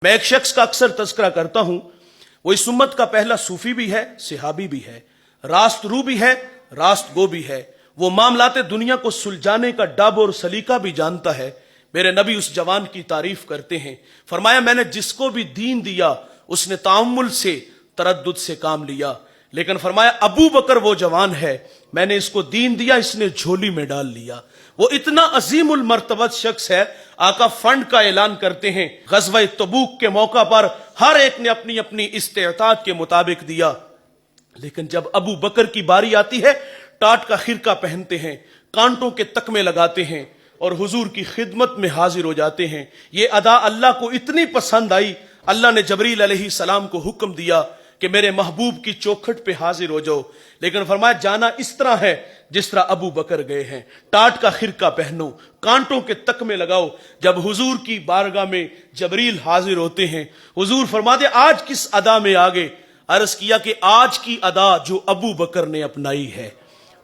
میں ایک شخص کا اکثر تذکرہ کرتا ہوں، وہ اس امت کا پہلا صوفی بھی ہے، صحابی بھی ہے، راست رو بھی ہے، راست گو بھی ہے، وہ معاملات دنیا کو سلجھانے کا ڈب اور سلیقہ بھی جانتا ہے۔ میرے نبی اس جوان کی تعریف کرتے ہیں، فرمایا میں نے جس کو بھی دین دیا اس نے تعامل سے، تردد سے کام لیا، لیکن فرمایا ابو بکر وہ جوان ہے، میں نے اس کو دین دیا، اس نے جھولی میں ڈال لیا۔ وہ اتنا عظیم المرتبت شخص ہے، آقا فنڈ کا اعلان کرتے ہیں، غزوہ تبوک کے موقع پر ہر ایک نے اپنی اپنی استطاعت کے مطابق دیا، لیکن جب ابو بکر کی باری آتی ہے ٹاٹ کا خرقہ پہنتے ہیں، کانٹوں کے تکمے لگاتے ہیں اور حضور کی خدمت میں حاضر ہو جاتے ہیں۔ یہ ادا اللہ کو اتنی پسند آئی، اللہ نے جبریل علیہ السلام کو حکم دیا کہ میرے محبوب کی چوکھٹ پہ حاضر ہو جاؤ، لیکن فرمایا جانا اس طرح ہے جس طرح ابو بکر گئے ہیں، ٹاٹ کا خرقہ پہنو، کانٹوں کے تکمے لگاؤ۔ جب حضور کی بارگاہ میں جبریل حاضر ہوتے ہیں، حضور فرماتے آج کس ادا میں آگے؟ عرض کیا کہ آج کی ادا جو ابو بکر نے اپنائی ہے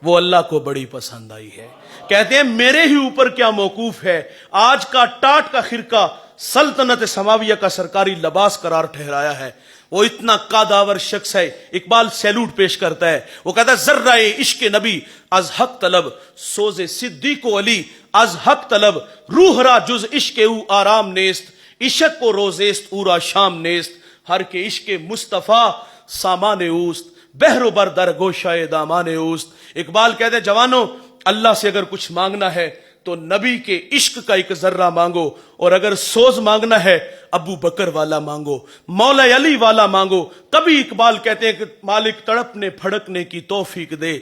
وہ اللہ کو بڑی پسند آئی ہے۔ کہتے ہیں میرے ہی اوپر کیا موقوف ہے، آج کا ٹاٹ کا خرقہ سلطنت سماویہ کا سرکاری لباس قرار ٹھہرایا ہے۔ وہ اتنا قادآور شخص ہے، اقبال سیلوٹ پیش کرتا ہے، وہ کہتا ہے ذرہ عشق نبی از حق طلب، سوز صدیق و علی از حق طلب، روح را جز عشق او آرام نیست، عشق کو روزیست او را شام نیست، ہر کے عشق مصطفیٰ سامان اوست، بحر و بر در گوشائے دامان اوست۔ اقبال کہتے ہیں جوانوں، اللہ سے اگر کچھ مانگنا ہے تو نبی کے عشق کا ایک ذرہ مانگو، اور اگر سوز مانگنا ہے ابو بکر والا مانگو، مولا علی والا مانگو۔ کبھی اقبال کہتے ہیں کہ مالک تڑپنے پھڑکنے کی توفیق دے،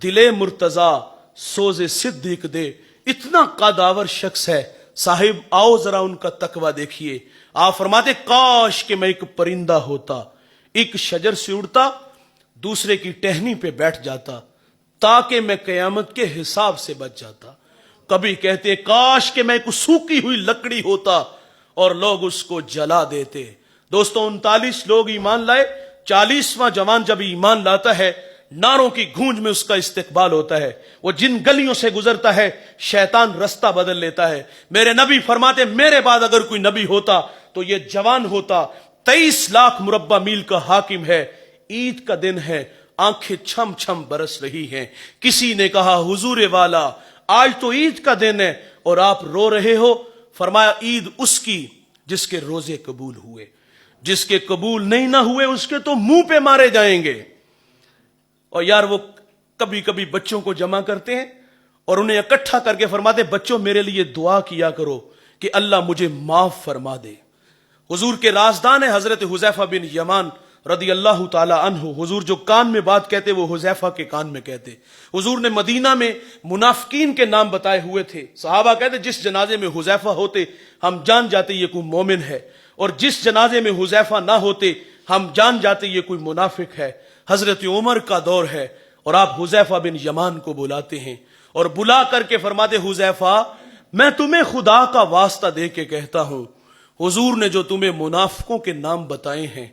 دل مرتضیٰ سوز صدیق دے۔ اتنا قادآور شخص ہے صاحب، آؤ ذرا ان کا تقوی دیکھیے۔ آپ فرماتے کاش کہ میں ایک پرندہ ہوتا، ایک شجر سے اڑتا، دوسرے کی ٹہنی پہ بیٹھ جاتا تاکہ میں قیامت کے حساب سے بچ جاتا۔ کبھی کہتے ہیں کاش کہ میں ایک سوکھی ہوئی لکڑی ہوتا اور لوگ اس کو جلا دیتے۔ دوستوں 39 لوگ ایمان لائے، 40واں جوان جب ایمان لاتا ہے نعروں کی گونج میں اس کا استقبال ہوتا ہے، وہ جن گلیوں سے گزرتا ہے شیطان رستہ بدل لیتا ہے۔ میرے نبی فرماتے میرے بعد اگر کوئی نبی ہوتا تو یہ جوان ہوتا، 23 لاکھ مربع میل کا حاکم ہے، عید کا دن ہے، آنکھیں چھم چھم برس رہی ہیں۔ کسی نے کہا حضور والا آج تو عید کا دن ہے اور آپ رو رہے ہو؟ فرمایا عید اس کی جس کے روزے قبول ہوئے، جس کے قبول نہیں نہ ہوئے اس کے تو منہ پہ مارے جائیں گے۔ اور یار وہ کبھی کبھی بچوں کو جمع کرتے ہیں اور انہیں اکٹھا کر کے فرماتے بچوں میرے لیے دعا کیا کرو کہ اللہ مجھے معاف فرما دے۔ حضور کے رازدان ہے حضرت حذیفہ بن یمان رضی اللہ تعالی عنہ، حضور جو کان میں بات کہتے وہ حذیفہ کے کان میں کہتے۔ حضور نے مدینہ میں منافقین کے نام بتائے ہوئے تھے، صحابہ کہتے جس جنازے میں حذیفہ ہوتے ہم جان جاتے یہ کوئی مومن ہے، اور جس جنازے میں حذیفہ نہ ہوتے ہم جان جاتے یہ کوئی منافق ہے۔ حضرت عمر کا دور ہے اور آپ حذیفہ بن یمان کو بلاتے ہیں اور بلا کر کے فرماتے حذیفہ میں تمہیں خدا کا واسطہ دے کے کہتا ہوں، حضور نے جو تمہیں منافقوں کے نام بتائے ہیں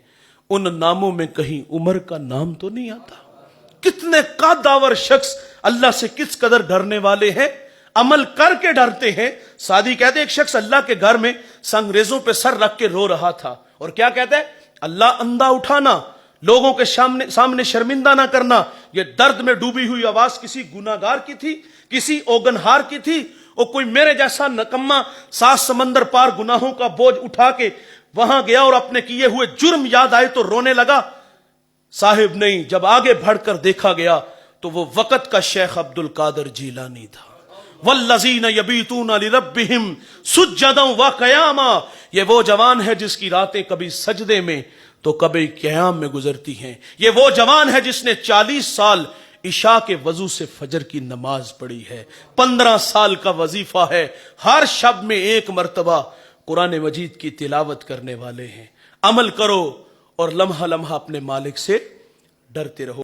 ان ناموں میں کہیں عمر کا نام تو نہیں آتا۔ کتنے قادآور شخص، اللہ سے کس قدر ڈرنے والے ہیں، عمل کر کے ڈرتے ہیں۔ سعدی کہتے ہیں ایک شخص اللہ کے گھر میں سنگریزوں پہ سر رکھ کے رو رہا تھا، اور کیا کہتا ہے اللہ اندھا اٹھانا، لوگوں کے سامنے شرمندہ نہ کرنا۔ یہ درد میں ڈوبی ہوئی آواز کسی گناہگار کی تھی، کسی اوگنہار کی تھی، اور کوئی میرے جیسا نکما 7 سمندر پار گناہوں کا بوجھ اٹھا کے وہاں گیا اور اپنے کیے ہوئے جرم یاد آئے تو رونے لگا؟ صاحب نہیں، جب آگے بڑھ کر دیکھا گیا تو وہ وقت کا شیخ عبد القادر جیلانی تھا۔ والذین یبیتون لربہم سجدا وقیاما، یہ وہ جوان ہے جس کی راتیں کبھی سجدے میں تو کبھی قیام میں گزرتی ہیں۔ یہ وہ جوان ہے جس نے 40 سال عشاء کے وضو سے فجر کی نماز پڑھی ہے، 15 سال کا وظیفہ ہے، ہر شب میں 1 مرتبہ قرآن مجید کی تلاوت کرنے والے ہیں۔ عمل کرو اور لمحہ لمحہ اپنے مالک سے ڈرتے رہو۔